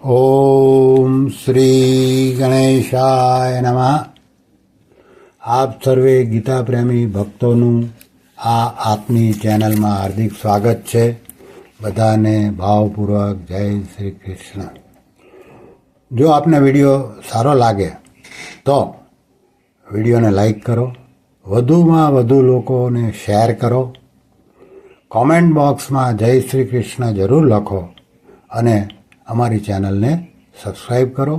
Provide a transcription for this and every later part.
ઓમ શ્રી ગણેશાય નમઃ. આપ સર્વે ગીતા પ્રેમી ભક્તોનું આ આપની ચેનલમાં હાર્દિક સ્વાગત છે. બધાને ભાવપૂર્વક જય શ્રી કૃષ્ણ. જો આપને વિડીયો સારો લાગે તો વિડીયોને લાઈક કરો, વધુમાં વધુ લોકોને શેર કરો, કોમેન્ટ બોક્સમાં જય શ્રી કૃષ્ણ જરૂર લખો અને અમારી ચેનલને સબસ્ક્રાઈબ કરો.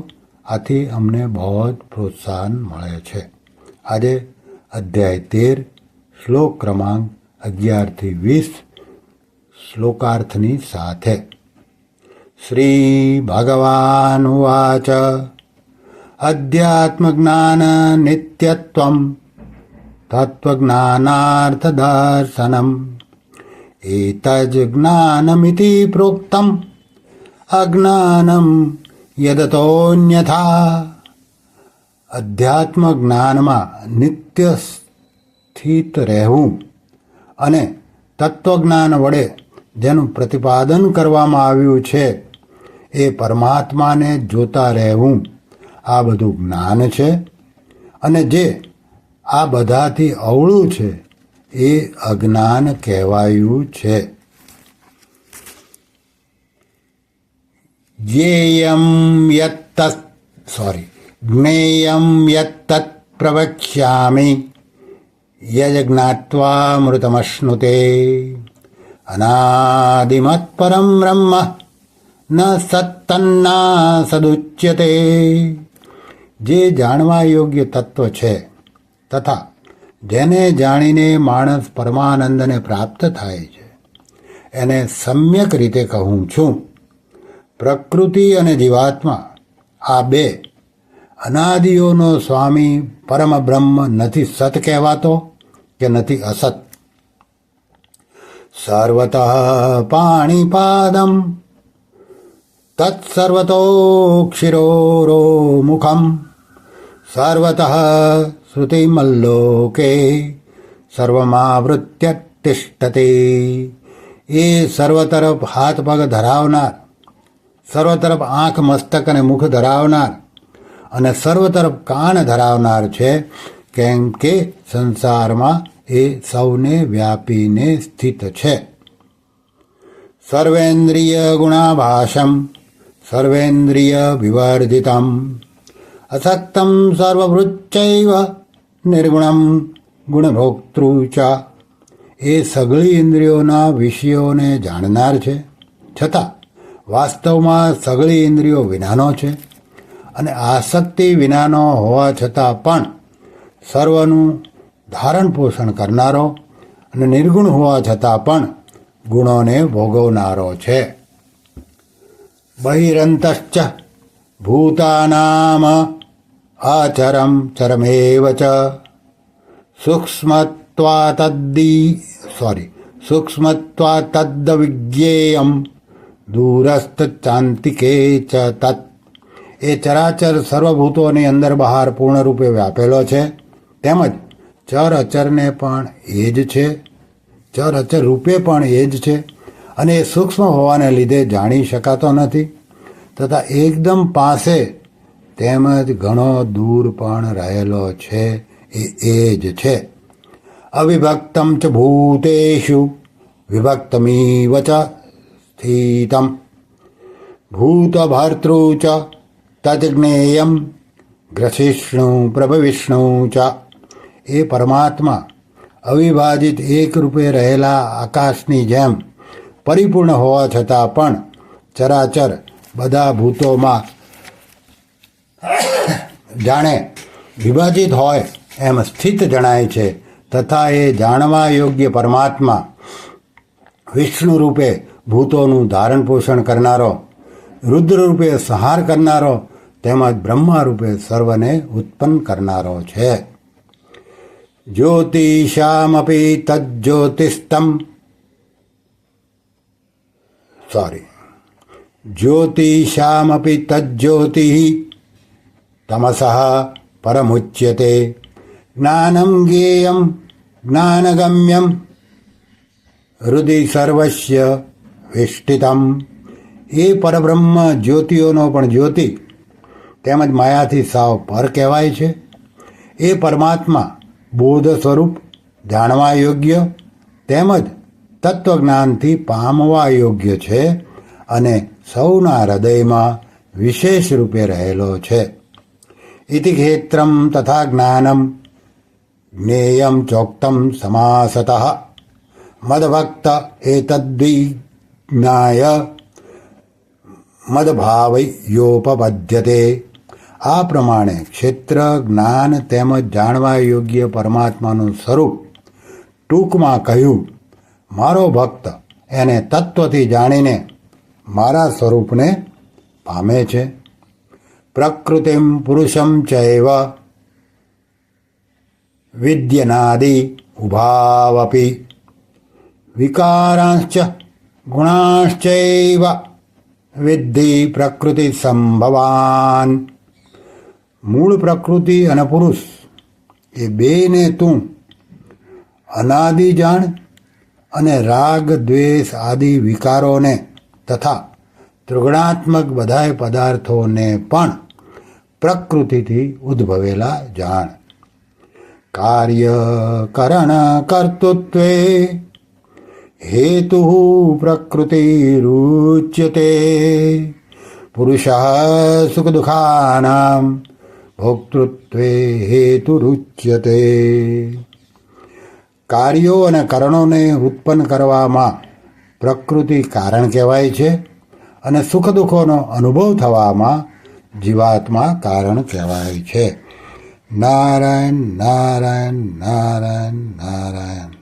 આથી અમને બહુ જ પ્રોત્સાહન મળે છે. આજે અધ્યાય 13 શ્લોક ક્રમાંક 11 થી 20 શ્લોકાર્થની સાથે. શ્રી ભગવાન ઉવાચ અધ્યાત્મજ્ઞાન નિત્યત્વમ તત્વજ્ઞાનાર્થ દર્શનમ એતજ જ્ઞાનમિતિ પ્રોક્તમ અજ્ઞાનમ યદતોન્યથા. અધ્યાત્મ જ્ઞાનમાં નિત્ય સ્થિત રહેવું અને તત્વજ્ઞાન વડે જેનું પ્રતિપાદન કરવામાં આવ્યું છે એ પરમાત્માને જોતા રહેવું, આ બધું જ્ઞાન છે. અને જે આ બધાથી અવળું છે એ અજ્ઞાન કહેવાયું છે. જ્ઞેયં યત્તત્ પ્રવક્ષ્યામિ યજ્ઞાત્વામૃતમશ્નુતે અનાદિમત પરમ બ્રહ્મ ન સત્તન્ના સદુચ્યતે. જે જાણવા યોગ્ય તત્વ છે તથા જેને જાણીને માણસ પરમાનંદને પ્રાપ્ત થાય છે એને સમ્યક રીતે કહું છું. પ્રકૃતિ અને જીવાત્મા આ બે અનાદિઓનો સ્વામી પરમ બ્રહ્મ નથી સત કહેવાતો કે નથી અસત. સર્વતઃ પાણીપાદમ તત્સર્વતોક્ષિરોરો મુખમ સર્વતઃ શ્રુતિમલ્લોકે સર્વમાવૃત્ય તિષ્ઠતે. એ સર્વ તરફ હાથ પગ ધરાવનાર, સર્વ તરફ આંખ મસ્તક અને મુખ ધરાવનાર અને સર્વ તરફ કાન ધરાવનાર છે, કેમ કે સંસારમાં એ સૌને વ્યાપીને સ્થિત છે. સર્વેન્દ્રિય ગુણાભાસમ સર્વેન્દ્રિય વિવર્જિતમ અસક્તમ સર્વવૃત્ચૈવ નિર્ગુણમ ગુણભોક્તૃ ચ. એ સઘળી ઇન્દ્રિયોના વિષયોને જાણનાર છે, છતાં વાસ્તવમાં સઘળી ઇન્દ્રિયો વિનાનો છે અને આસક્તિ વિનાનો હોવા છતાં પણ સર્વનું ધારણ પોષણ કરનારો અને નિર્ગુણ હોવા છતાં પણ ગુણોને ભોગવનારો છે. બહિરંતશ્ચ ભૂતાનામ અચરમ ચરમેવ ચ સૂક્ષ્મત્વાતદ્વિજ્ઞેયમ દૂરસ્થ ચાંતિકે ચ તત્. એ ચરાચર સર્વભૂતોની અંદર બહાર પૂર્ણરૂપે વ્યાપેલો છે, તેમજ ચર અચરને પણ એ જ છે, ચર અચર રૂપે પણ એ જ છે અને એ સૂક્ષ્મ હોવાને લીધે જાણી શકાતો નથી તથા એકદમ પાસે તેમજ ઘણો દૂર પણ રહેલો છે, એ જ છે. અવિભક્તમ ચ ભૂતેષુ વિભક્તમિવ ચ સ્થિતમ ભૂતભર્તૃ ચ તજ્ઞેયમ ગ્રસિષ્ણુ પ્રભવિષ્ણુ ચ. એ પરમાત્મા અવિભાજિત એક રૂપે રહેલા આકાશની જેમ પરિપૂર્ણ હોવા છતાં પણ ચરાચર બધા ભૂતોમાં જાણે વિભાજિત હોય એમ સ્થિત જણાય છે. તથા એ જાણવા યોગ્ય પરમાત્મા વિષ્ણુ રૂપે ભૂતોનું ધારણ પોષણ કરનારો, રુદ્ર રૂપે સંહાર કરનારો તેમજ બ્રહ્મા રૂપે સર્વને ઉત્પન્ન કરનારો છે. જ્યોતિષામપી તજ્જ્યોતિસ્તમ જ્યોતિષામપી તજ્જ્યોતિઃ તમસઃ પરમુચ્યતે. જ્ઞાનમ જ્ઞેયમ જ્ઞાનગમ્યમ હૃદિ સર્વસ્ય વિષ્ટિતમ એ પરબ્રહ્મ જ્યોતિઓનો પણ જ્યોતિ તેમજ માયાથી સાવ પર કહેવાય છે. એ પરમાત્મા બોધ સ્વરૂપ, જાણવા યોગ્ય તેમજ તત્વજ્ઞાનથી પામવા યોગ્ય છે અને સૌના હૃદયમાં વિશેષ રૂપે રહેલો છે. ઇતિ ક્ષેત્રમ તથા જ્ઞાનમ જ્ઞેયમ ચોક્તમ સમાસતઃ મદભક્ત એતદ્વિજ્ઞાય મદભાવયોપપદ્યતે. આ પ્રમાણે ક્ષેત્ર, જ્ઞાન તેમજ જાણવા યોગ્ય પરમાત્માનું સ્વરૂપ ટૂંકમાં કહ્યું. મારો ભક્ત એને તત્વથી જાણીને મારા સ્વરૂપને પામે છે. પ્રકૃતિમ પુરુષમ ચૈવ વિદ્યનાદિ ઉભાવપી વિકારાંશ્ચ ગુણાશ્ચૈવ વિદ્ધિ પ્રકૃતિ સંભવાન. મૂળ પ્રકૃતિ અને પુરુષ એ બેને તું અનાદિ જાણ અને રાગ, દ્વેષ આદિ વિકારોને તથા ત્રિગુણાત્મક બધાય પદાર્થોને પણ પ્રકૃતિથી ઉદ્ભવેલા જાણ. કાર્ય કરણ કર્તૃત્વે હેતુ પ્રકૃતિરુચ્યતે. પુરુષ સુખ દુઃખાનામ ભોક્તૃત્વે હેતુરુચ્યતે. કાર્યો અને કરણોને ઉત્પન્ન કરવામાં પ્રકૃતિ કારણ કહેવાય છે અને સુખ દુઃખોનો અનુભવ થવામાં જીવાત્મા કારણ કહેવાય છે. નારાયણ નારાયણ નારાયણ નારાયણ.